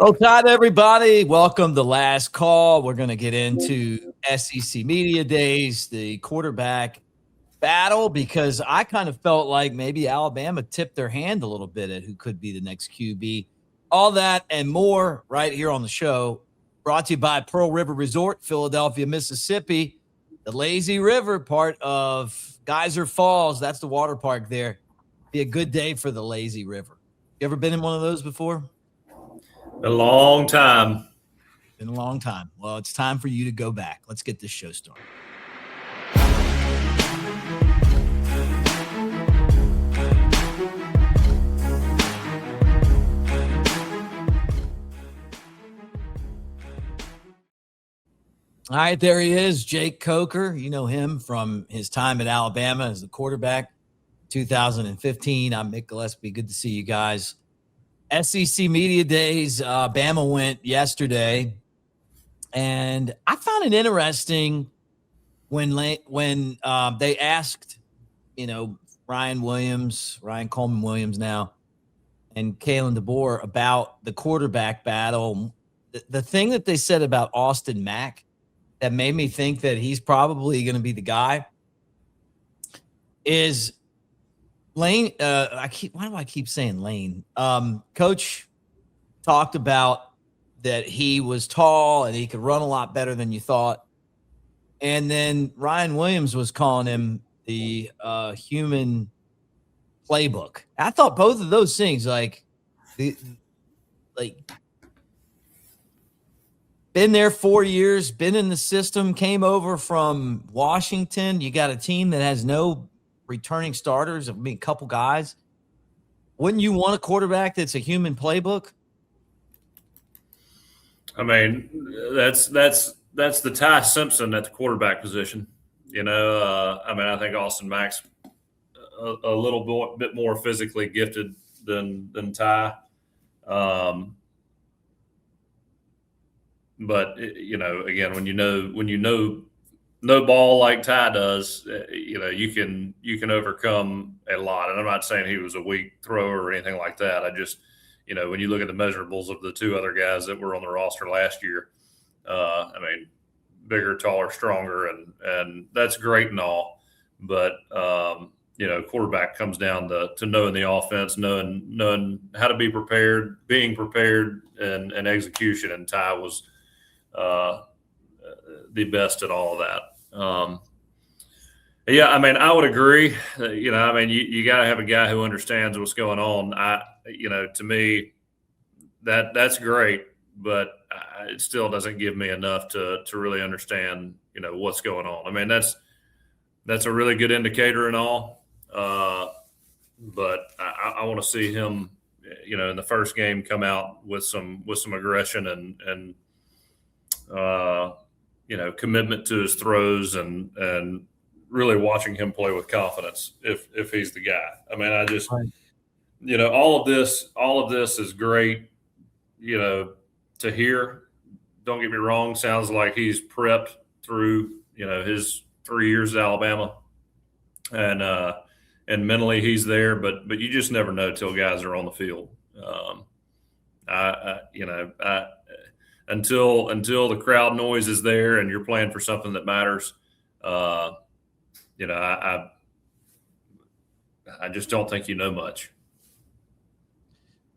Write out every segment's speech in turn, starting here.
Well, Todd, everybody, welcome to Last Call. We're going to get into SEC Media Days, the quarterback battle, because I kind of felt like maybe Alabama tipped their hand a little bit at who could be the next QB. All that and more right here on the show, brought to you by Pearl River Resort, Philadelphia, Mississippi, the Lazy River, part of Geyser Falls. That's the water park there. Be a good day for the Lazy River. You ever been in one of those before? A long time. Been a long time. Well, it's time for you to go back. Let's get this show started. All right, there he is, Jake Coker. You know him from his time at Alabama as the quarterback, 2015. I'm Mick Gillespie. Good to see you guys. SEC Media Days, Bama went yesterday, and I found it interesting when they asked, Ryan Coleman Williams now, and Kalen DeBoer about the quarterback battle. The thing that they said about Austin Mack that made me think that he's probably going to be the guy is Lane. Why do I keep saying Lane? Coach talked about that he was tall and he could run a lot better than you thought. And then Ryan Williams was calling him the human playbook. I thought both of those things, been there 4 years, been in the system, came over from Washington. You got a team that has no returning starters, a couple guys. Wouldn't you want a quarterback that's a human playbook? I mean, that's the Ty Simpson at the quarterback position. I think Austin Mack's a little bit more physically gifted than Ty. But again, when you know no ball like Ty does, you can overcome a lot. And I'm not saying he was a weak thrower or anything like that. I just, when you look at the measurables of the two other guys that were on the roster last year, bigger, taller, stronger, and that's great and all. But quarterback comes down to knowing the offense, knowing how to be prepared, being prepared, and execution. And Ty was the best at all of that. I would agree. You got to have a guy who understands what's going on. To me, that's great, but it still doesn't give me enough to really understand, what's going on. I mean, that's a really good indicator and all, but I want to see him, in the first game come out with some aggression and commitment to his throws and really watching him play with confidence if he's the guy. I mean, I just, all of this is great, to hear. Don't get me wrong. Sounds like he's prepped through, his 3 years at Alabama and mentally he's there, but you just never know till guys are on the field. Until the crowd noise is there and you're playing for something that matters, I just don't think you know much.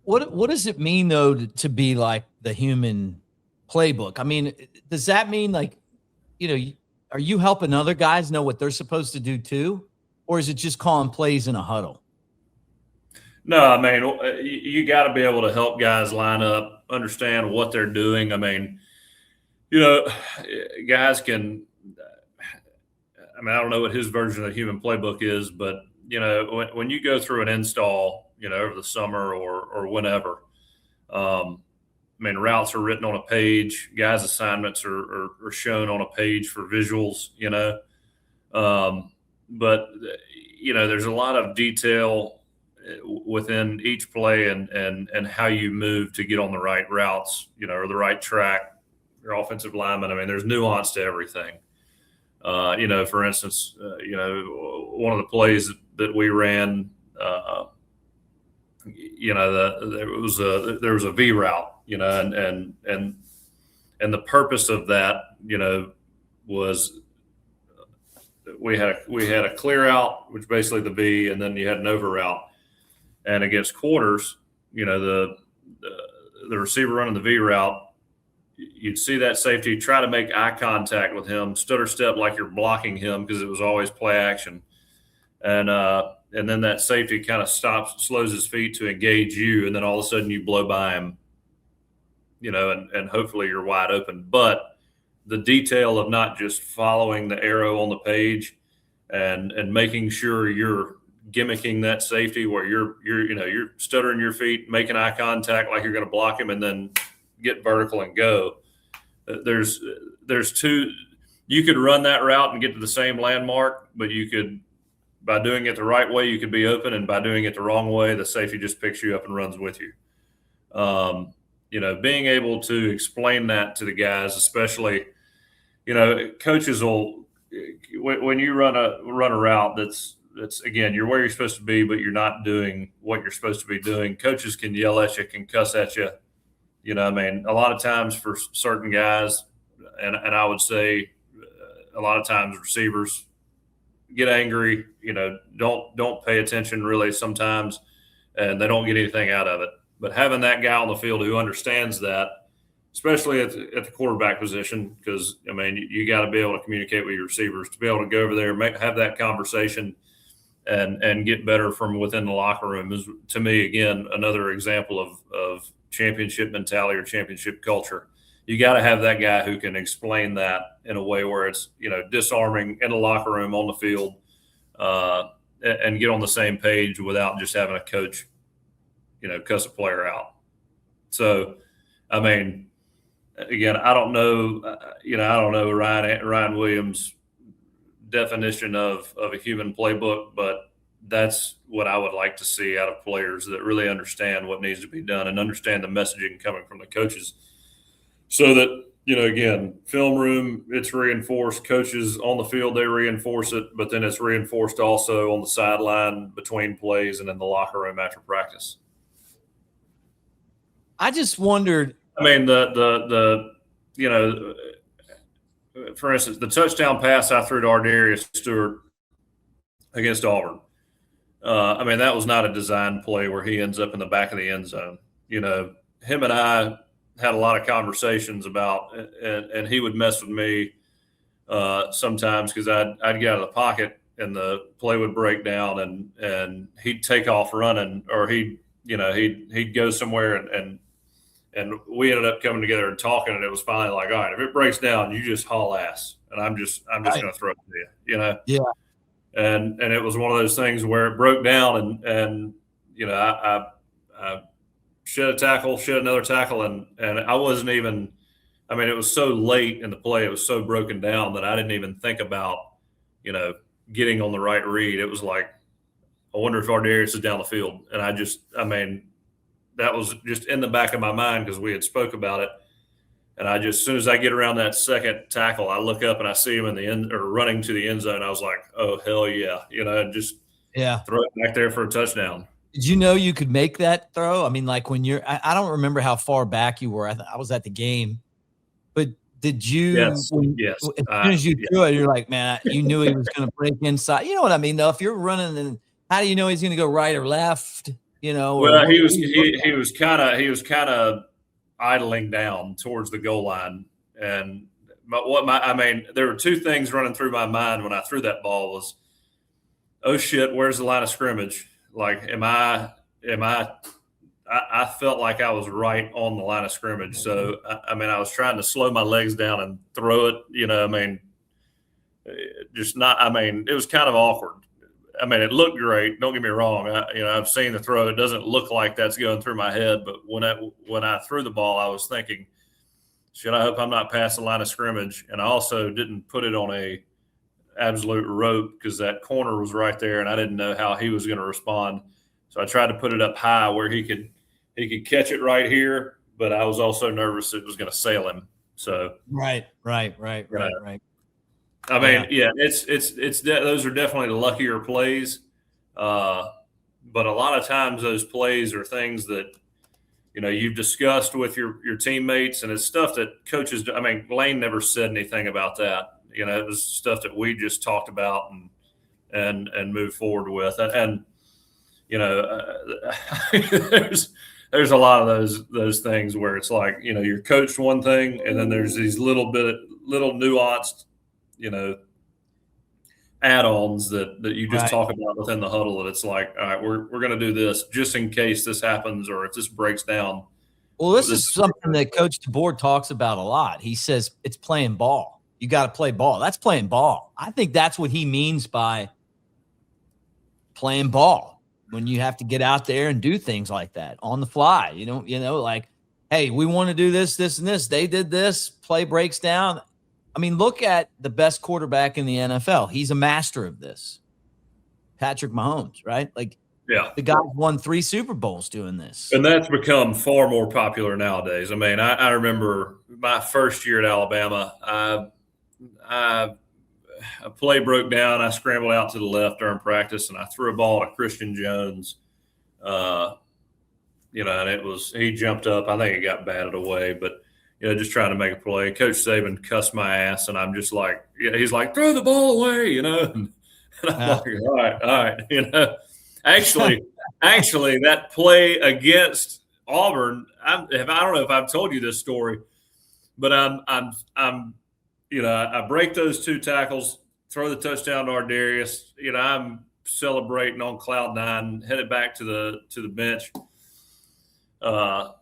What does it mean though to be like the human playbook? I mean, does that mean are you helping other guys know what they're supposed to do too, or is it just calling plays in a huddle? No, I mean, you got to be able to help guys line up, understand what they're doing. I mean, guys can – I don't know what his version of the human playbook is, but, when you go through an install, over the summer or whenever, routes are written on a page. Guys' assignments are shown on a page for visuals, but, there's a lot of detail within each play and how you move to get on the right routes, or the right track, your offensive lineman. I mean, there's nuance to everything. For instance, one of the plays that we ran, there was a V route and the purpose of that, was we had a clear out, which basically the V, and then you had an over route. And against quarters, the receiver running the V route, you'd see that safety try to make eye contact with him, stutter step like you're blocking him because it was always play action, and then that safety kind of slows his feet to engage you, and then all of a sudden you blow by him, and hopefully you're wide open. But the detail of not just following the arrow on the page and making sure you're gimmicking that safety where you're stuttering your feet, making eye contact like you're going to block him, and then get vertical and go. There's two. You could run that route and get to the same landmark, but you could, by doing it the right way, you could be open, and by doing it the wrong way, the safety just picks you up and runs with you. Being able to explain that to the guys, especially, coaches will, when you run a route that's again, you're where you're supposed to be, but you're not doing what you're supposed to be doing. Coaches can yell at you, can cuss at you. A lot of times for certain guys, and I would say a lot of times receivers get angry, don't pay attention really sometimes, and they don't get anything out of it. But having that guy on the field who understands that, especially at the quarterback position, because, you got to be able to communicate with your receivers to be able to go over there, have that conversation and get better from within the locker room is, to me, again, another example of championship mentality or championship culture. You got to have that guy who can explain that in a way where it's, disarming in the locker room, on the field, and get on the same page without just having a coach, cuss a player out. So, again, I don't know Ryan Williams' definition of a human playbook, but that's what I would like to see out of players that really understand what needs to be done and understand the messaging coming from the coaches, so that, again, film room, it's reinforced. Coaches on the field, they reinforce it, but then it's reinforced also on the sideline between plays and in the locker room after practice. I just wondered. For instance, the touchdown pass I threw to ArDarius Stewart against Auburn. That was not a design play where he ends up in the back of the end zone. Him and I had a lot of conversations about, and he would mess with me sometimes because I'd get out of the pocket and the play would break down, and he'd take off running, or he'd go somewhere, and we ended up coming together and talking, and it was finally like, all right, if it breaks down, you just haul ass, and I'm just going to throw it to you, Yeah. And it was one of those things where it broke down, and I shed a tackle, shed another tackle, and I wasn't even. It was so late in the play, it was so broken down that I didn't even think about, getting on the right read. It was like, I wonder if ArDarius is down the field, and that was just in the back of my mind because we had spoke about it. And as soon as I get around that second tackle, I look up and I see him in the end, or running to the end zone. I was like, oh, hell yeah. And just throw it back there for a touchdown. Did you know you could make that throw? Like when I don't remember how far back you were. I was at the game, but did you, yes. As soon as you threw it, you're like, man, you knew he was going to break inside. You know what I mean, though? If you're running, then how do you know he's going to go right or left? Well, he was kind of idling down towards the goal line, and there were two things running through my mind when I threw that ball was, oh shit, where's the line of scrimmage? Like, I felt like I was right on the line of scrimmage. So, I was trying to slow my legs down and throw it, it was kind of awkward. It looked great. Don't get me wrong. I've seen the throw. It doesn't look like that's going through my head. But when I threw the ball, I was thinking, shit, I hope I'm not past the line of scrimmage. And I also didn't put it on a absolute rope because that corner was right there, and I didn't know how he was going to respond. So I tried to put it up high where he could catch it right here. But I was also nervous it was going to sail him. So right. It's those are definitely the luckier plays, but a lot of times those plays are things that you've discussed with your teammates, and it's stuff that coaches. I mean, Lane never said anything about that. It was stuff that we just talked about and moved forward with. And there's a lot of those things where it's like, you're coached one thing, and then there's these little nuanced, add-ons that you just talk about within the huddle. And it's like, all right, we're going to do this just in case this happens, or if this breaks down. Well, this is something that Coach DeBoer talks about a lot. He says it's playing ball. You got to play ball. That's playing ball. I think that's what he means by playing ball, when you have to get out there and do things like that on the fly. Like, hey, we want to do this, this, and this. They did this. Play breaks down. I mean, look at the best quarterback in the NFL. He's a master of this. Patrick Mahomes, right? Like, yeah, the guy won 3 Super Bowls doing this. And that's become far more popular nowadays. I mean, I remember my first year at Alabama, a play broke down. I scrambled out to the left during practice, and I threw a ball at Christian Jones. And he jumped up. I think it got batted away, but just trying to make a play. Coach Saban cussed my ass, and I'm just like, he's like, throw the ball away, and I'm like, all right. Actually, that play against Auburn, I don't know if I've told you this story, but I break those 2 tackles, throw the touchdown to ArDarius. I'm celebrating on cloud 9, headed back to the bench. For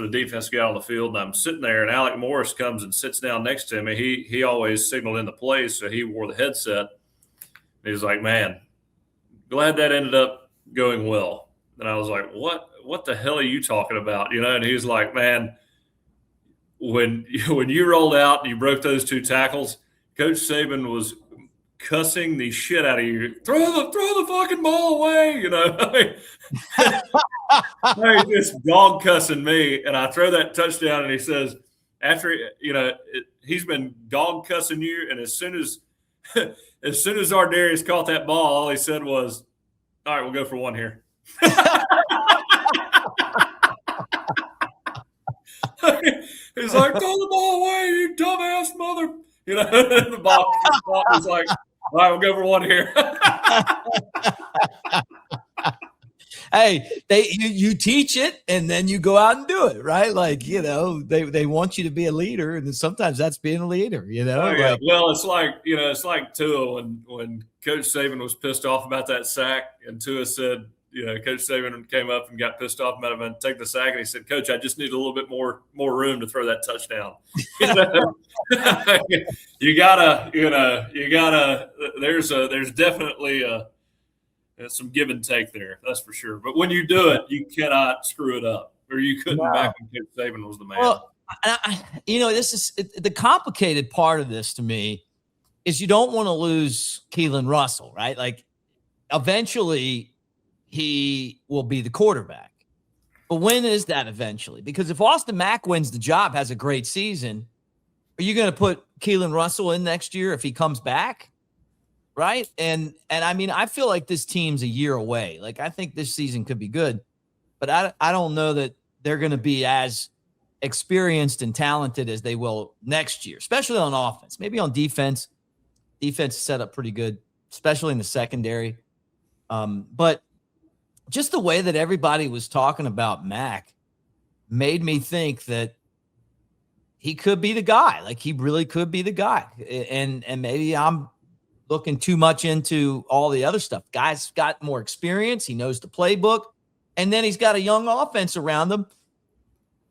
the defense to get out on the field, and I'm sitting there, and Alec Morris comes and sits down next to me. He always signaled in the plays, so he wore the headset. He was like, "Man, glad that ended up going well." And I was like, "What the hell are you talking about?" And he was like, "Man, when you rolled out and you broke those 2 tackles, Coach Saban was cussing the shit out of you. Throw the fucking ball away, He's just dog cussing me, and I throw that touchdown, and he says, after he's been dog cussing you, and as soon as ArDarius caught that ball, all he said was, "All right, we'll go for 1 here." He's like, "Throw the ball away, you dumbass mother!" The ball was like, "All right, we'll go for 1 here." Hey, you teach it, and then you go out and do it, right? Like, they want you to be a leader, and sometimes that's being a leader, Oh, yeah. Well, it's like Tua when Coach Saban was pissed off about that sack, and Tua said, Coach Saban came up and got pissed off about him and take the sack, and he said, "Coach, I just need a little bit more room to throw that touchdown." You gotta. There's definitely some give and take there, that's for sure. But when you do it, you cannot screw it up, or you couldn't back when Coach Saban was the man. Well, this is the complicated part of this to me is you don't want to lose Keelan Russell, right? Like, eventually he will be the quarterback. But when is that eventually? Because if Austin Mack wins the job, has a great season, are you going to put Keelan Russell in next year if he comes back? Right. And I mean, I feel like this team's a year away. Like, I think this season could be good, but I don't know that they're going to be as experienced and talented as they will next year, especially on offense. Maybe on defense. Defense is set up pretty good, especially in the secondary. But just the way that everybody was talking about Mack made me think that he could be the guy. Like, he really could be the guy. And maybe I'm looking too much into all the other stuff. Guy's got more experience. He knows the playbook. And then he's got a young offense around him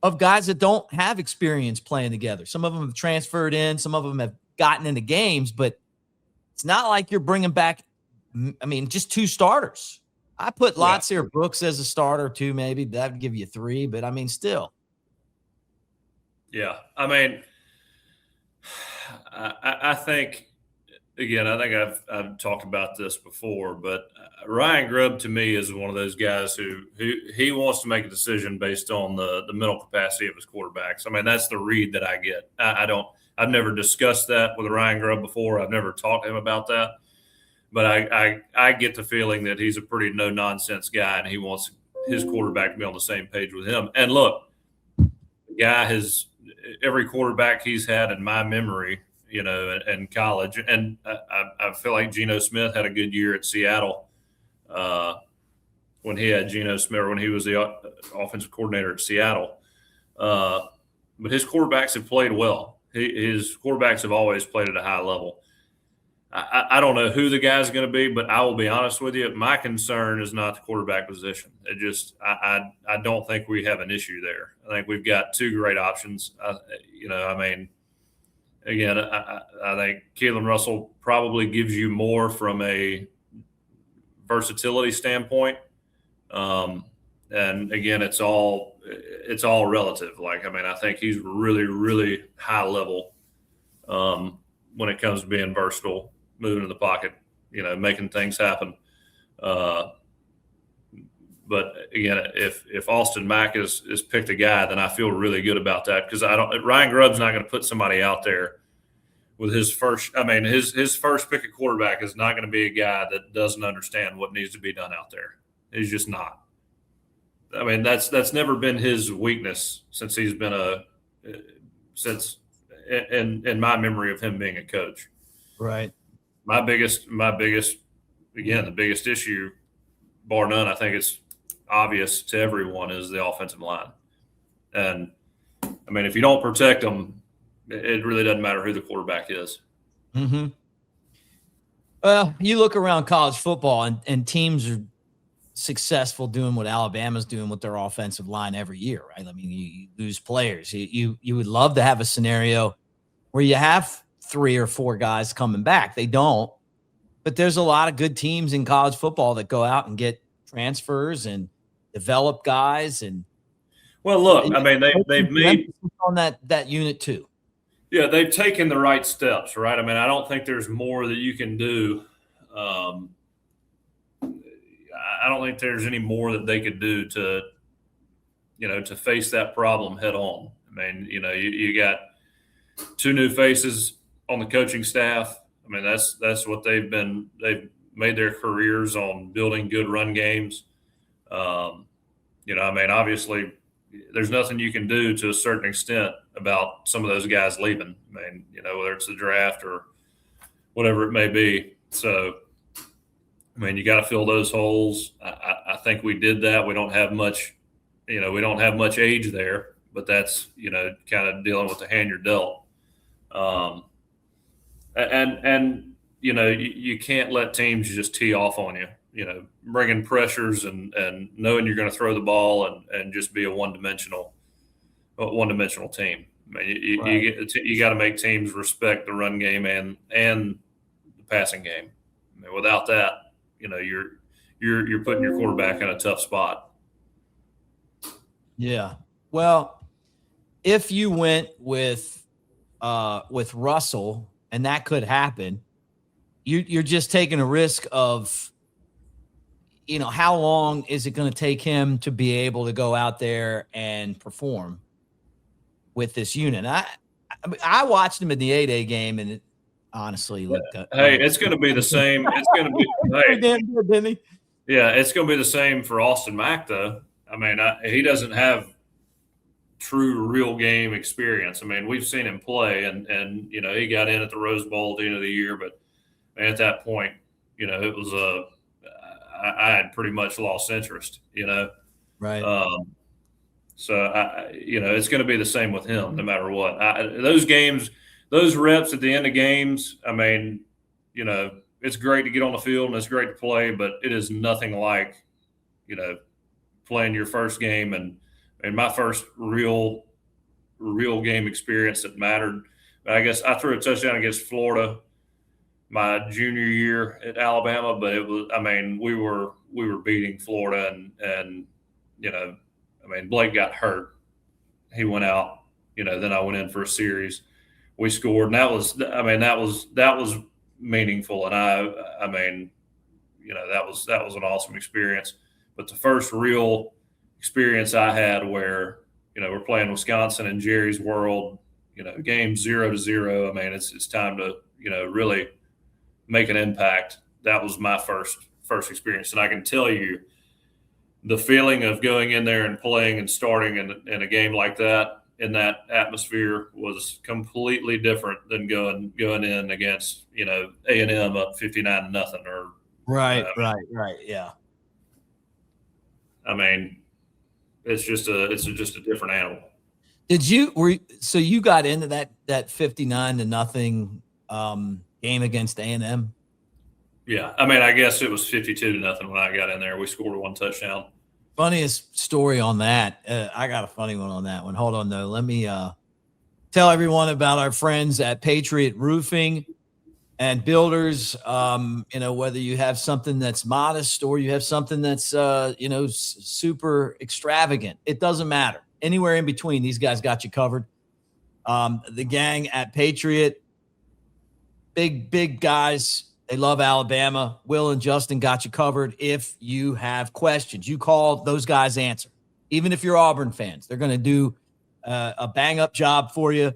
of guys that don't have experience playing together. Some of them have transferred in. Some of them have gotten into games. But it's not like you're bringing back, just 2 starters. I put Latsir Brooks as a starter too, maybe. That would give you 3. But, still. Yeah. I think – again, I think I've talked about this before, but Ryan Grubb to me is one of those guys who he wants to make a decision based on the mental capacity of his quarterbacks. That's the read that I get. I've never discussed that with Ryan Grubb before. I've never talked to him about that, but I get the feeling that he's a pretty no nonsense guy, and he wants his quarterback to be on the same page with him. And look, guy every quarterback he's had in my memory, in college. And I feel like Geno Smith had a good year at Seattle when he had Geno Smith, when he was the offensive coordinator at Seattle. But his quarterbacks have played well. His quarterbacks have always played at a high level. I don't know who the guy's going to be, but I will be honest with you. My concern is not the quarterback position. I don't think we have an issue there. I think we've got two great options. Again, I think Keelan Russell probably gives you more from a versatility standpoint. And again, it's all relative. I think he's really, really high level when it comes to being versatile, moving in the pocket, making things happen. But again, if Austin Mack is picked a guy, then I feel really good about that, because Ryan Grubb's not going to put somebody out there with his first. His first pick at quarterback is not going to be a guy that doesn't understand what needs to be done out there. He's just not. That's never been his weakness since he's been in my memory of him being a coach. Right. The biggest issue, bar none, I think it's obvious to everyone, is the offensive line. And if you don't protect them, it really doesn't matter who the quarterback is. Mm-hmm. Well, you look around college football, and teams are successful doing what Alabama's doing with their offensive line every year, right? You lose players. You would love to have a scenario where you have 3 or 4 guys coming back. They don't, but there's a lot of good teams in college football that go out and get transfers and develop guys. And well, look, they've made on that unit too. Yeah, they've taken the right steps, right? I don't think there's more that you can do. I don't think there's any more that they could do to face that problem head on. You got 2 new faces on the coaching staff. That's what they've made their careers on, building good run games. Obviously there's nothing you can do to a certain extent about some of those guys leaving. Whether it's the draft or whatever it may be. So, you got to fill those holes. I think we did that. We don't have much, age there, but that's, kind of dealing with the hand you're dealt. You can't let teams just tee off on you, bringing pressures and knowing you're going to throw the ball and just be a one-dimensional team. You got to make teams respect the run game and the passing game. Without that, you're putting your quarterback in a tough spot. Yeah. Well, if you went with Russell, and that could happen, you're just taking a risk of, how long is it going to take him to be able to go out there and perform with this unit? I watched him in the 8A game, and it honestly looked. Hey, it's going to be the same. It's going to be. Damn good, didn't he? Yeah, it's going to be the same for Austin Mack, though. He doesn't have true real game experience. We've seen him play, and he got in at the Rose Bowl at the end of the year, but at that point, it was I had pretty much lost interest, Right. So it's going to be the same with him no matter what. Those games, those reps at the end of games, it's great to get on the field and it's great to play, but it is nothing like, playing your first game and my first real game experience that mattered. I guess I threw a touchdown against Florida my junior year at Alabama, but it was, we were beating Florida and Blake got hurt. He went out, then I went in for a series. We scored, and that was meaningful. And that was an awesome experience. But the first real experience I had where, we're playing Wisconsin in Jerry's World, game 0-0. It's time to, really make an impact. That was my first experience. And I can tell you the feeling of going in there and playing and starting in a game like that, in that atmosphere was completely different than going in against A&M up 59-0 or Right. Yeah. I mean, it's just a different animal. So you got into that 59-0 game against A&M? Yeah, I mean, I guess it was 52-0 when I got in there. We scored one touchdown. Funniest story on that. I got a funny one on that one. Hold on though. Let me tell everyone about our friends at Patriot Roofing and Builders. Whether you have something that's modest or you have something that's super extravagant, it doesn't matter. Anywhere in between, these guys got you covered. The gang at Patriot, big guys. They love Alabama. Will and Justin got you covered. If you have questions, you call, those guys answer. Even if you're Auburn fans, they're going to do a bang-up job for you.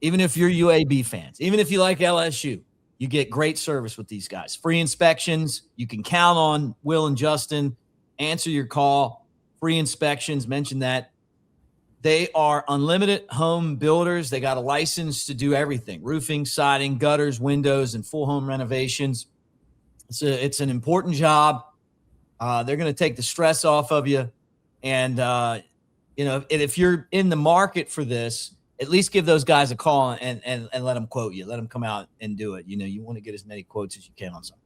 Even if you're UAB fans, even if you like LSU, you get great service with these guys. Free inspections. You can count on Will and Justin. Answer your call. Free inspections. Mention that. They are unlimited home builders. They got a license to do everything: roofing, siding, gutters, windows, and full home renovations. It's an important job. They're going to take the stress off of you. And, if you're in the market for this, at least give those guys a call and let them quote you. Let them come out and do it. You want to get as many quotes as you can on something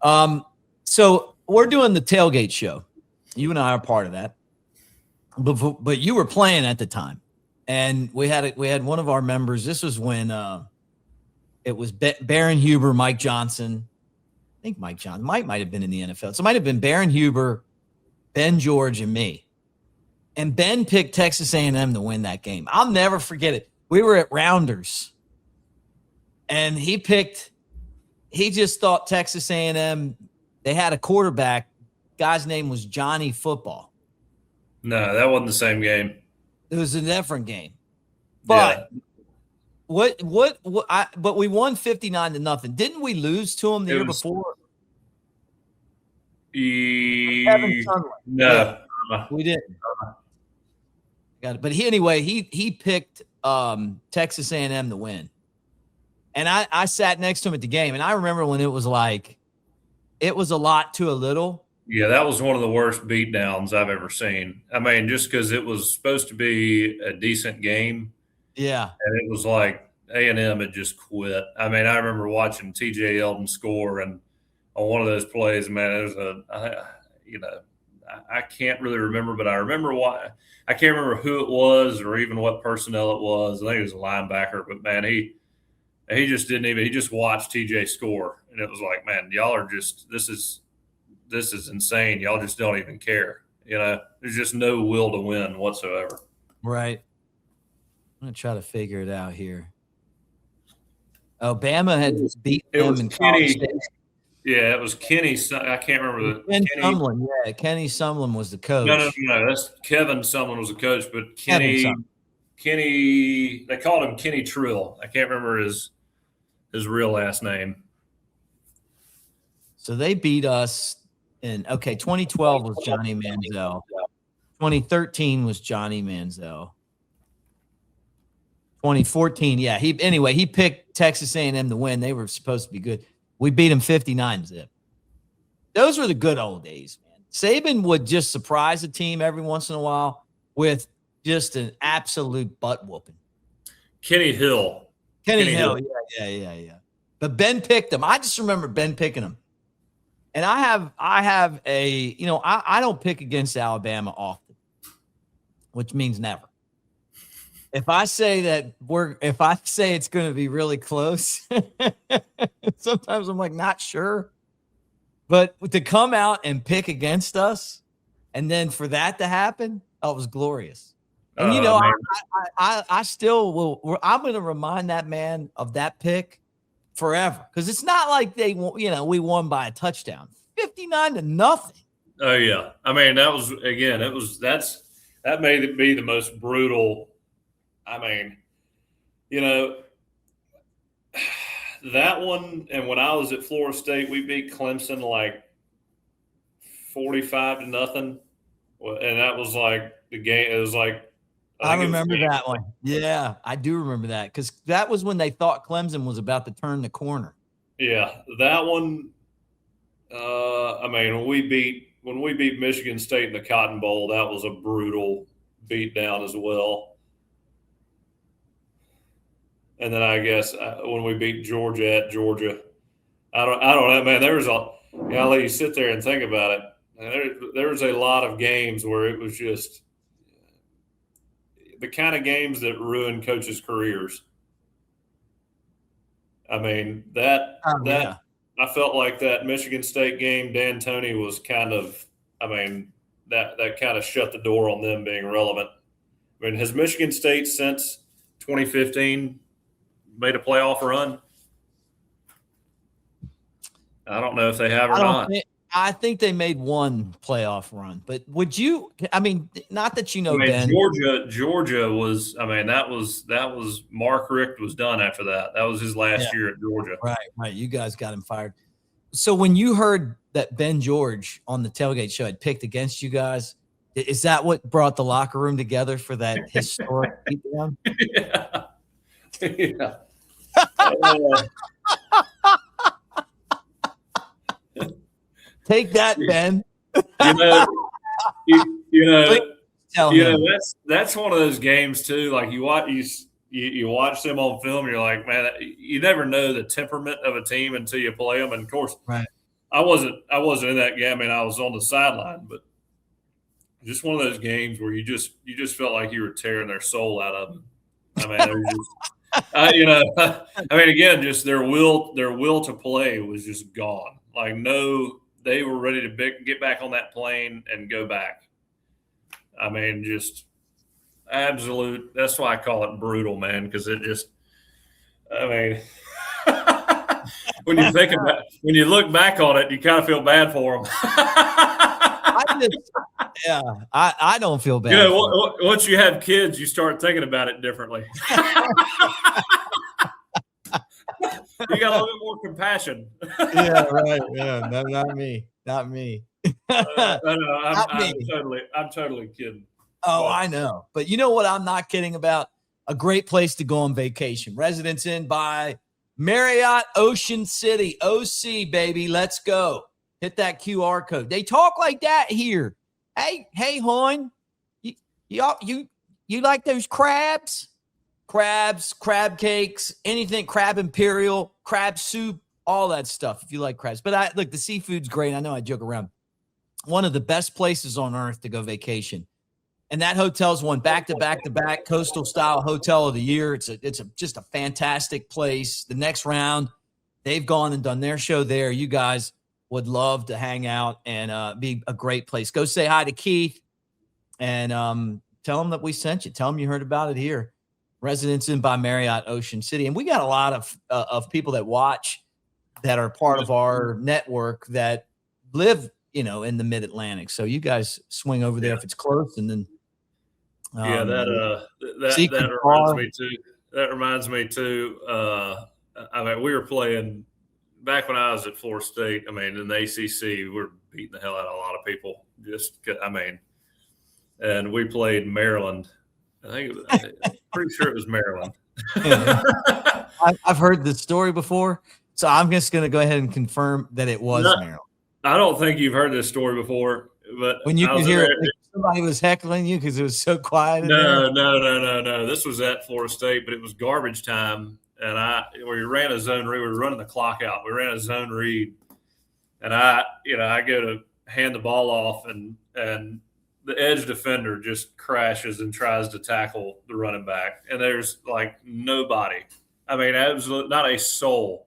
like this. So we're doing the tailgate show. You and I are part of that. But you were playing at the time, and we had one of our members. This was when it was Baron Huber, Mike Johnson. I think Mike Johnson might have been in the NFL. So it might have been Baron Huber, Ben George, and me. And Ben picked Texas A&M to win that game. I'll never forget it. We were at Rounders, and he just thought Texas A&M, they had a quarterback. Guy's name was Johnny Football. No, that wasn't the same game. It was a different game. But but we won 59-0. Didn't we lose to them the year before? No. We didn't. Got it. But he picked Texas A&M to win. And I sat next to him at the game, and I remember when it was like it was a lot to a little. Yeah, that was one of the worst beatdowns I've ever seen. I mean, just because it was supposed to be a decent game. Yeah. And it was like A&M had just quit. I mean, I remember watching TJ Eldon score, and on one of those plays, man, it was I can't really remember, but I remember why. I can't remember who it was or even what personnel it was. I think it was a linebacker, but man, he just didn't even. He just watched TJ score, and it was like, man, y'all are just this is insane. Y'all just don't even care. There's just no will to win whatsoever. Right. I'm going to try to figure it out here. Bama had beat them in College Station. Yeah, it was Kenny. I can't remember Kenny Sumlin. Yeah, Kenny Sumlin was the coach. No. That's Kevin Sumlin was the coach, but Kenny. They called him Kenny Trill. I can't remember his real last name. So they beat us in 2012 was Johnny Manziel. 2013 was Johnny Manziel. 2014, yeah. He picked Texas A&M to win. They were supposed to be good. We beat them 59-0. Those were the good old days, man. Saban would just surprise a team every once in a while with just an absolute butt whooping. Kenny Hill. Kenny Hill. Yeah. But Ben picked him. I just remember Ben picking him. And I have I don't pick against Alabama often, which means never. If I say it's going to be really close, sometimes I'm like, not sure. But to come out and pick against us, and then for that to happen, it was glorious. And I still will. I'm going to remind that man of that pick forever, because it's not like we won by a touchdown, 59-0. Oh yeah, I mean that may be the most brutal. I mean, that one, and when I was at Florida State, we beat Clemson like 45-0, and that was like the game. It was like I think it was remember game that one. Yeah, I do remember that because that was when they thought Clemson was about to turn the corner. Yeah, that one. I mean, when we beat Michigan State in the Cotton Bowl, that was a brutal beatdown as well. And then I guess when we beat Georgia at Georgia, I don't know, man. There was I'll let you sit there and think about it. There was a lot of games where it was just the kind of games that ruin coaches' careers. I mean Oh, yeah. I felt like that Michigan State game, Dan Toney was kind of, I mean, that kind of shut the door on them being relevant. I mean, has Michigan State since 2015 made a playoff run? I don't know if they have or not. I think they made one playoff run, but would you? I mean, not that you know, I mean, Ben. Georgia was. I mean, that was Mark Richt was done after that. That was his last year at Georgia. Right. You guys got him fired. So when you heard that Ben George on the tailgate show had picked against you guys, is that what brought the locker room together for that historic beatdown? Yeah. Yeah. Take that, Ben. That's one of those games too. Like you watch them on film, and you're like, man, you never know the temperament of a team until you play them. And of course, right. I wasn't in that game. I mean, I was on the sideline, but just one of those games where you just felt like you were tearing their soul out of them. I mean, it was just, I mean, again, just their will to play was just gone. Like, no, they were ready to get back on that plane and go back. I mean, just absolute. That's why I call it brutal, man, because it just. I mean, when you look back on it, you kind of feel bad for them. I don't feel bad. You know, once you have kids, you start thinking about it differently. You got a little bit more compassion. Yeah, right. Yeah, no, not me. I'm totally kidding. Oh, I know. But you know what I'm not kidding about? A great place to go on vacation. Residence Inn by Marriott Ocean City. OC, baby. Let's go. Hit that QR code. They talk like that here. Hey, Hoyne. You like those crabs? Crabs, crab cakes, anything, crab imperial, crab soup, all that stuff if you like crabs. But look, the seafood's great. I know I joke around. One of the best places on earth to go vacation. And that hotel's won back-to-back coastal style hotel of the year. It's just a fantastic place. The next round, they've gone and done their show there. You guys would love to hang out and be a great place. Go say hi to Keith and tell him that we sent you. Tell him you heard about it here. Residence Inn by Marriott Ocean City. And we got a lot of people that watch that are part of our network that live, in the Mid-Atlantic. So you guys swing over there if it's close, and then that reminds me too. I mean, we were playing back when I was at Florida State. I mean, in the ACC, we were beating the hell out of a lot of people. And we played Maryland. I'm pretty sure it was Maryland. I've heard this story before, so I'm just going to go ahead and confirm that it was Maryland. I don't think you've heard this story before, but when you could hear somebody was heckling you because it was so quiet. No. This was at Florida State, but it was garbage time, and we ran a zone read. We were running the clock out. We ran a zone read, and I go to hand the ball off, and the edge defender just crashes and tries to tackle the running back, and there's like nobody. I mean, absolutely not a soul.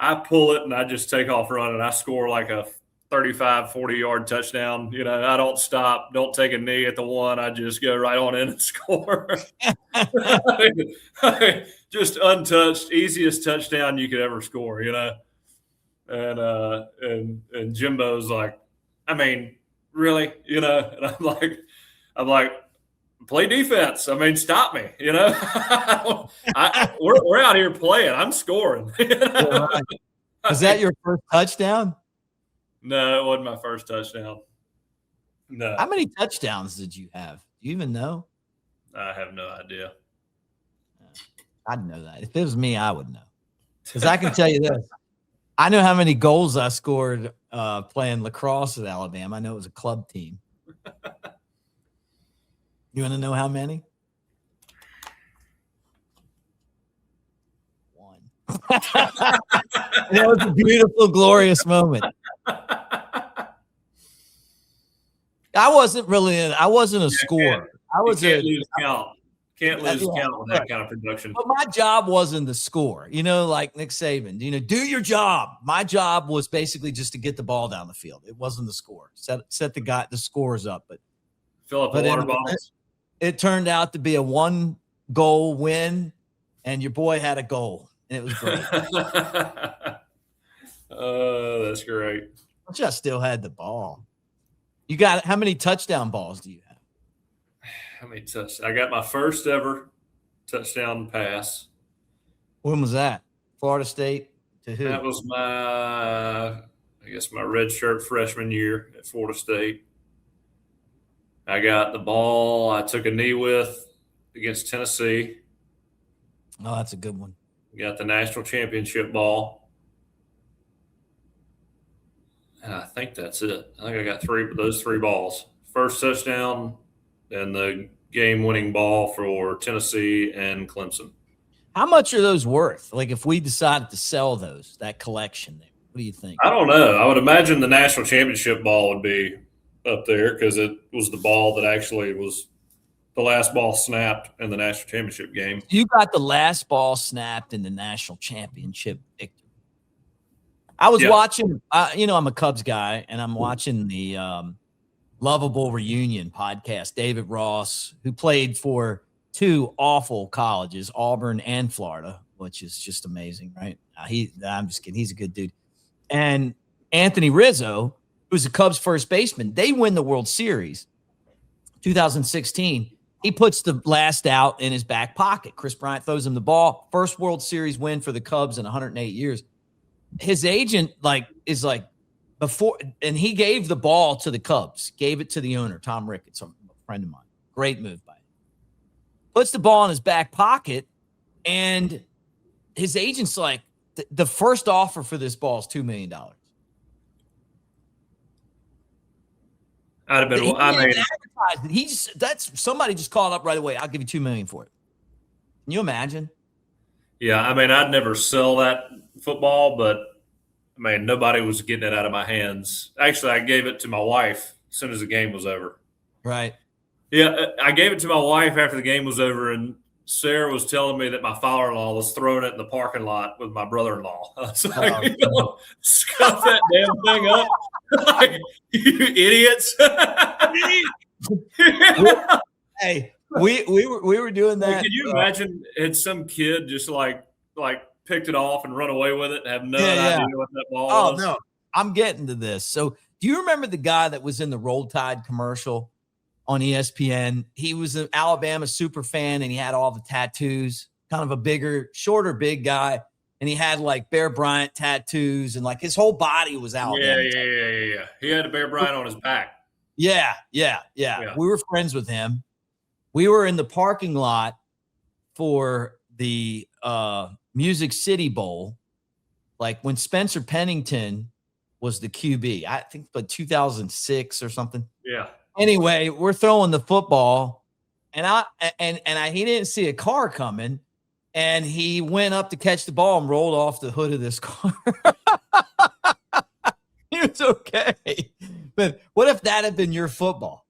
I pull it and I just take off running. I score like a 35, 40-yard touchdown. I don't stop, don't take a knee at the one. I just go right on in and score. Just untouched, easiest touchdown you could ever score, And Jimbo's like, I mean, really, and I'm like, play defense. I mean, stop me, we're out here playing. I'm scoring. Right. Was that your first touchdown? No, it wasn't my first touchdown. No. How many touchdowns did you have? Do you even know? I have no idea. I'd know that. If it was me, I would know. Because I can tell you this. I know how many goals I scored playing lacrosse at Alabama. I know it was a club team. You want to know how many? 1. That was a beautiful, glorious moment. I wasn't a scorer. Can't lose count. Can't lose count on that kind of production. But my job wasn't the score. Like Nick Saban, do your job. My job was basically just to get the ball down the field. It wasn't the score. Set the scores up. But fill up the water bottles. It turned out to be a 1-goal win, and your boy had a goal, and it was great. Oh, that's great. I still had the ball. You got how many touchdown balls do you have? How many touchdowns? I got my first ever touchdown pass. When was that? Florida State to who? That was my redshirt freshman year at Florida State. I got the ball I took a knee with against Tennessee. Oh, that's a good one. Got the national championship ball. And I think that's it. I think I got those three balls. First touchdown and the game-winning ball for Tennessee and Clemson. How much are those worth? Like if we decided to sell that collection there, what do you think? I don't know. I would imagine the national championship ball would be up there because it was the ball that actually was the last ball snapped in the national championship game. You got the last ball snapped in the national championship victory. I was watching, I'm a Cubs guy, and I'm watching the Lovable Reunion podcast. David Ross, who played for 2 awful colleges, Auburn and Florida, which is just amazing, right? I'm just kidding. He's a good dude. And Anthony Rizzo, who's the Cubs first baseman, they win the World Series 2016. He puts the last out in his back pocket. Chris Bryant throws him the ball. First World Series win for the Cubs in 108 years. His agent is before, and he gave the ball to the Cubs, gave it to the owner, Tom Ricketts, a friend of mine. Great move by him. Puts the ball in his back pocket, and his agent's like, the first offer for this ball is $2 million. I'd have been. Somebody just called up right away. I'll give you $2 million for it. Can you imagine? Yeah, I'd never sell that football, but nobody was getting it out of my hands. Actually, I gave it to my wife as soon as the game was over. Right. Yeah, I gave it to my wife after the game was over, and Sarah was telling me that my father-in-law was throwing it in the parking lot with my brother-in-law. I was like, scuff that damn thing up. Like, you idiots. Hey, we were doing that. Can you imagine had some kid just like picked it off and run away with it and have no idea what that ball was? Oh, no. I'm getting to this. So do you remember the guy that was in the Roll Tide commercial on ESPN? He was an Alabama super fan, and he had all the tattoos, kind of a shorter, big guy. And he had like Bear Bryant tattoos, and like his whole body was Alabama. Yeah. He had a Bear Bryant on his back. Yeah. We were friends with him. We were in the parking lot for the Music City Bowl, like when Spencer Pennington was the QB. I think like 2006 or something. Yeah. Anyway, we're throwing the football, and he didn't see a car coming, and he went up to catch the ball and rolled off the hood of this car. He was okay. But what if that had been your football?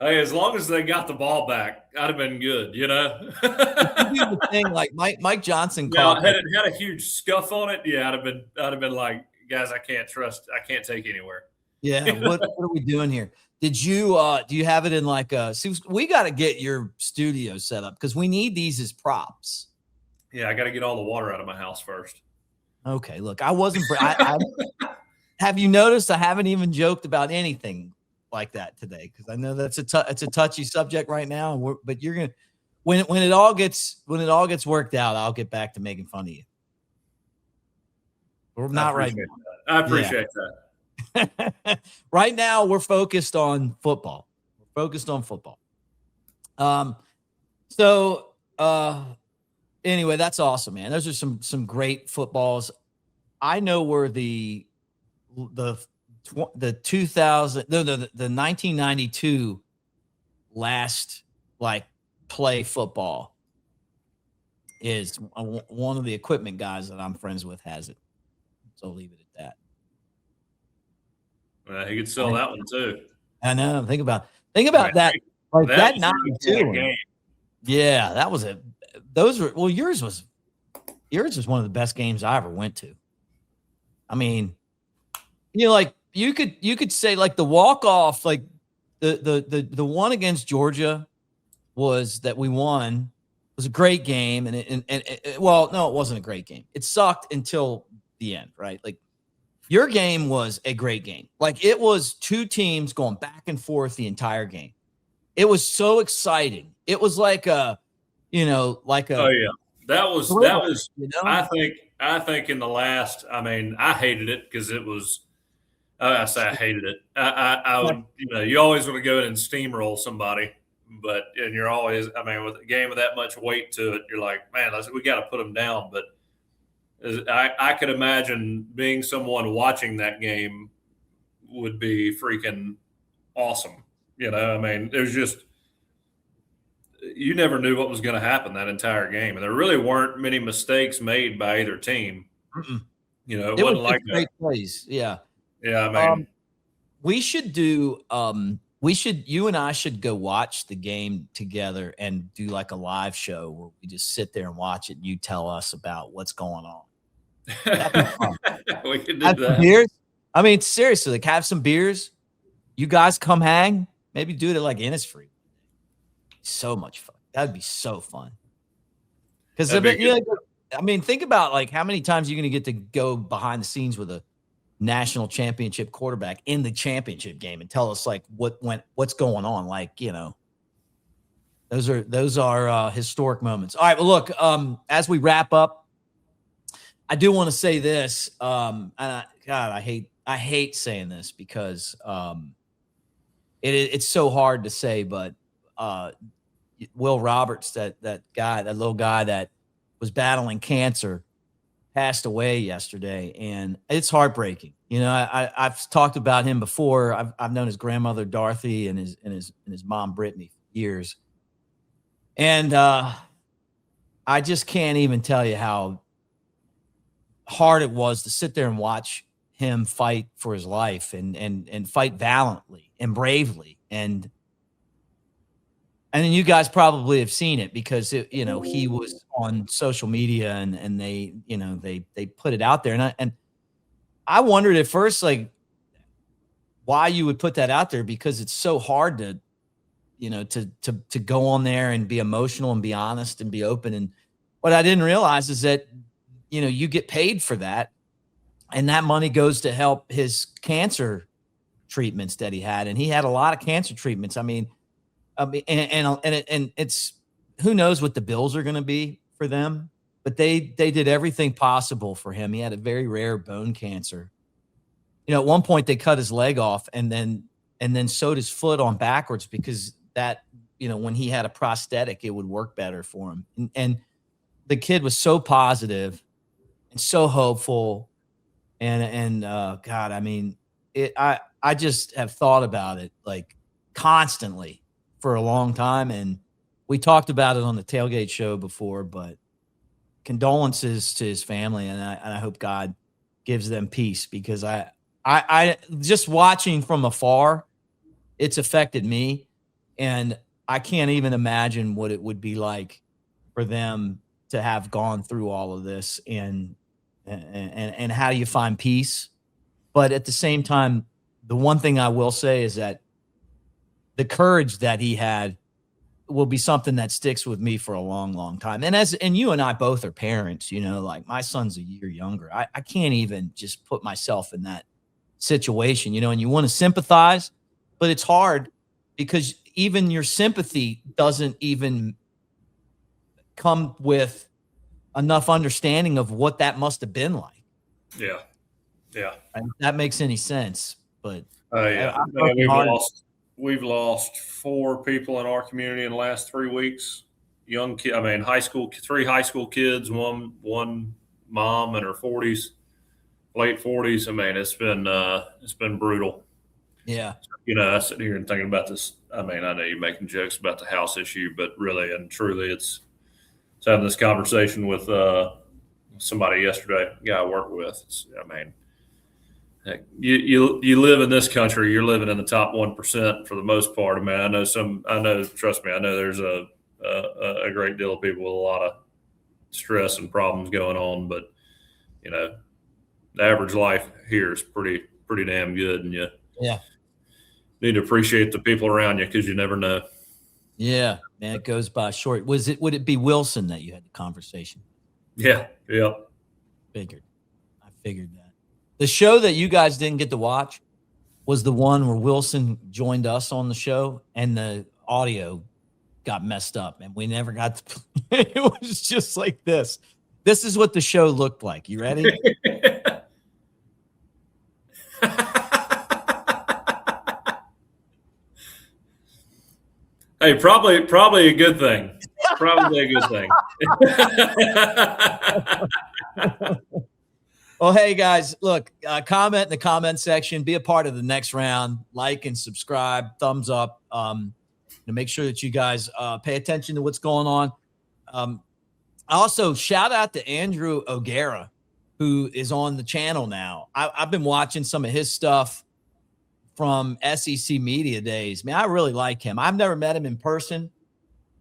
Hey, as long as they got the ball back, I'd have been good, You do the thing like Mike Johnson called. Had it had a huge scuff on it, I'd have been like, guys, I can't take anywhere. Yeah, what are we doing here? Did you do you have it in like see, we got to get your studio set up because we need these as props. Yeah, I got to get all the water out of my house first. Okay, look, I wasn't. Have you noticed I haven't even joked about anything like that today because I know that's it's a touchy subject right now. But you're gonna when it all gets worked out, I'll get back to making fun of you. We're not right now. I appreciate that. Right now, we're focused on football. We're Focused on football. So anyway, that's awesome, man. Those are some great footballs. I know where the 1992 last like play football is one of the equipment guys that I'm friends with has it. So I'll leave it at He could sell that one too. that. I know. Think about that. Like that 92 game. Yeah, that was yours was one of the best games I ever went to. I mean, like you could say like the walk-off, like the one against Georgia that we won was a great game. And well, no, it wasn't a great game. It sucked until the end, right? Like your game was a great game. Like it was two teams going back and forth the entire game. It was so exciting. It was like oh yeah, that was you know? I think in the last, I mean, I hated it because it was. I say I hated it. I would, you always want to go in and steamroll somebody, and you're always, I mean, with a game with that much weight to it, you're like, man, we got to put them down. But I could imagine being someone watching that game would be freaking awesome. I mean, it was just, you never knew what was going to happen that entire game. And there really weren't many mistakes made by either team. Mm-mm. It wasn't like great plays. Yeah. Yeah. I mean, we should you and I should go watch the game together and do like a live show where we just sit there and watch it. And you tell us about what's going on. We could do have that. Beers. I mean, seriously, like have some beers. You guys come hang. Maybe do it at like Innisfree. So much fun. That'd be so fun. Because I mean, think about like how many times you're going to get to go behind the scenes with a national championship quarterback in the championship game and tell us like what's going on. Like, those are historic moments. All right. Well, look, as we wrap up, I do want to say this. And I hate saying this because it's so hard to say, but Will Roberts, that little guy that was battling cancer, passed away yesterday, and it's heartbreaking. I've talked about him before. I've known his grandmother Dorothy and his mom Brittany for years, and I just can't even tell you how hard it was to sit there and watch him fight for his life and fight valiantly and bravely. And then you guys probably have seen it because he was on social media and they put it out there. And I wondered at first, like, why you would put that out there, because it's so hard to go on there and be emotional and be honest and be open. And what I didn't realize is that, you get paid for that. And that money goes to help his cancer treatments that he had. And he had a lot of cancer treatments. I mean, and it's, who knows what the bills are going to be for them, but they did everything possible for him. He had a very rare bone cancer. At one point they cut his leg off and then sewed his foot on backwards because that, when he had a prosthetic, it would work better for him. And the kid was so positive and so hopeful. And God, I mean, I just have thought about it like constantly for a long time. And we talked about it on the tailgate show before, but condolences to his family. And I hope God gives them peace, because I just watching from afar, it's affected me. And I can't even imagine what it would be like for them to have gone through all of this and how do you find peace? But at the same time, the one thing I will say is that the courage that he had will be something that sticks with me for a long, long time. And you and I both are parents, like my son's a year younger. I can't even just put myself in that situation, and you want to sympathize, but it's hard because even your sympathy doesn't even come with enough understanding of what that must have been like. Yeah. If that makes any sense. But yeah. we've lost 4 people in our community in the last 3 weeks. Young kid, I mean, 3 high school kids, one mom in her 40s, late 40s. I mean, it's been brutal. Yeah. I sit here and thinking about this. I mean, I know you're making jokes about the house issue, but really and truly, it's having this conversation with somebody yesterday, a guy I work with. I mean, heck, you live in this country, you're living in the top 1% for the most part. I mean, trust me, I know there's a great deal of people with a lot of stress and problems going on, but the average life here is pretty damn good, and you need to appreciate the people around you because you never know. Yeah, man, it goes by short. Would it be Wilson that you had the conversation? Yeah. I figured that. The show that you guys didn't get to watch was the one where Wilson joined us on the show and the audio got messed up and we never got to play. It was just like this. This is what the show looked like. You ready? Hey, probably a good thing. Probably a good thing. Well, hey guys, look, comment in the comment section, be a part of the next round, like and subscribe, thumbs up, to make sure that you guys pay attention to what's going on. Also, shout out to Andrew O'Gara, who is on the channel now. I've been watching some of his stuff from SEC media days. Man, I really like him. I've never met him in person,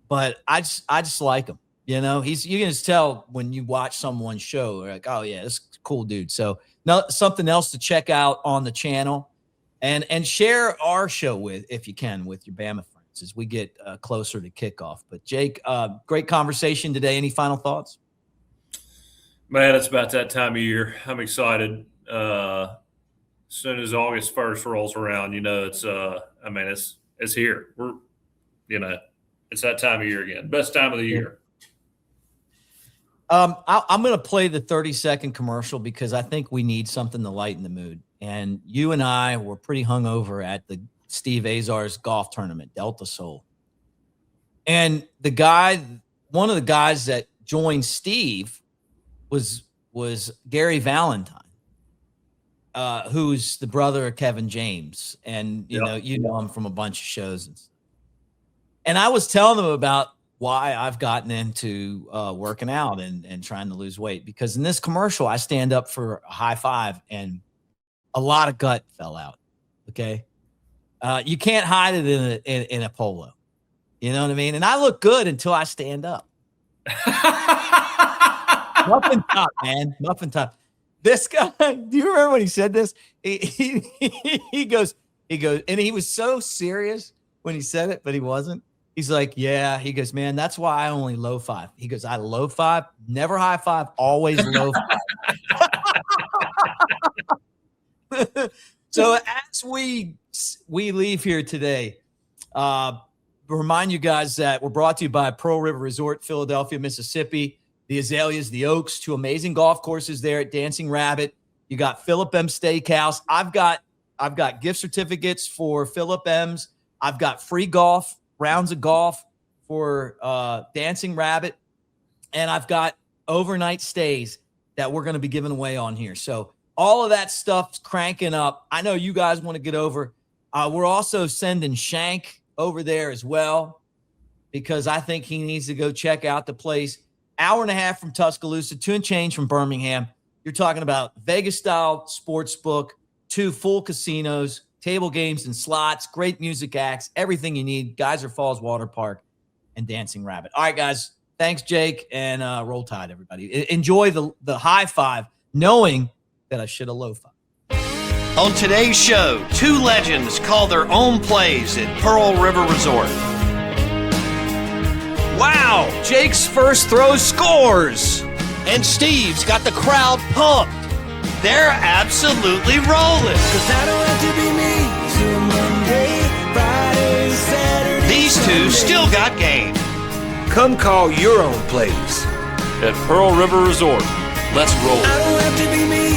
but I just like him. You can just tell when you watch someone's show, like, oh yeah, this is a cool dude. So something else to check out on the channel, and share our show if you can, with your Bama friends as we get closer to kickoff. But Jake, great conversation today. Any final thoughts? Man, it's about that time of year. I'm excited. As soon as August 1st rolls around, it's here. It's that time of year again. Best time of the year. I'm going to play the 30-second commercial because I think we need something to lighten the mood. And you and I were pretty hungover at the Steve Azar's golf tournament, Delta Soul. And one of the guys that joined Steve was Gary Valentine. Who's the brother of Kevin James, and you know him from a bunch of shows and stuff. And I was telling them about why I've gotten into working out and trying to lose weight, because in this commercial I stand up for a high five and a lot of gut fell out. Okay, you can't hide it in a polo. You know what I mean? And I look good until I stand up. Muffin top, man, muffin top. This guy, do you remember when he said this? He goes, and he was so serious when he said it, but he wasn't. He's like, yeah. He goes, man, that's why I only low five. He goes, I low five, never high five, always low five. So as we leave here today, remind you guys that we're brought to you by Pearl River Resort, Philadelphia, Mississippi. The Azaleas, the Oaks, 2 amazing golf courses there at Dancing Rabbit. You got Philip M. Steakhouse. I've got gift certificates for Philip M's. I've got free rounds of golf for Dancing Rabbit. And I've got overnight stays that we're going to be giving away on here. So all of that stuff's cranking up. I know you guys want to get over. We're also sending Shank over there as well, because I think he needs to go check out the place. Hour and a half from Tuscaloosa, 2 and change from Birmingham. You're talking about Vegas-style sports book, 2 full casinos, table games and slots, great music acts, everything you need. Geyser Falls Water Park and Dancing Rabbit. All right, guys. Thanks, Jake, and roll tide, everybody. Enjoy the high five, knowing that I should have low five. On today's show, 2 legends call their own plays at Pearl River Resort. Wow, Jake's first throw scores. And Steve's got the crowd pumped. They're absolutely rolling. 'Cause I don't have to be me till Monday, Friday, Saturday, These 2 Sunday. still got game. Come call your own plays at Pearl River Resort. Let's roll. I don't have to be me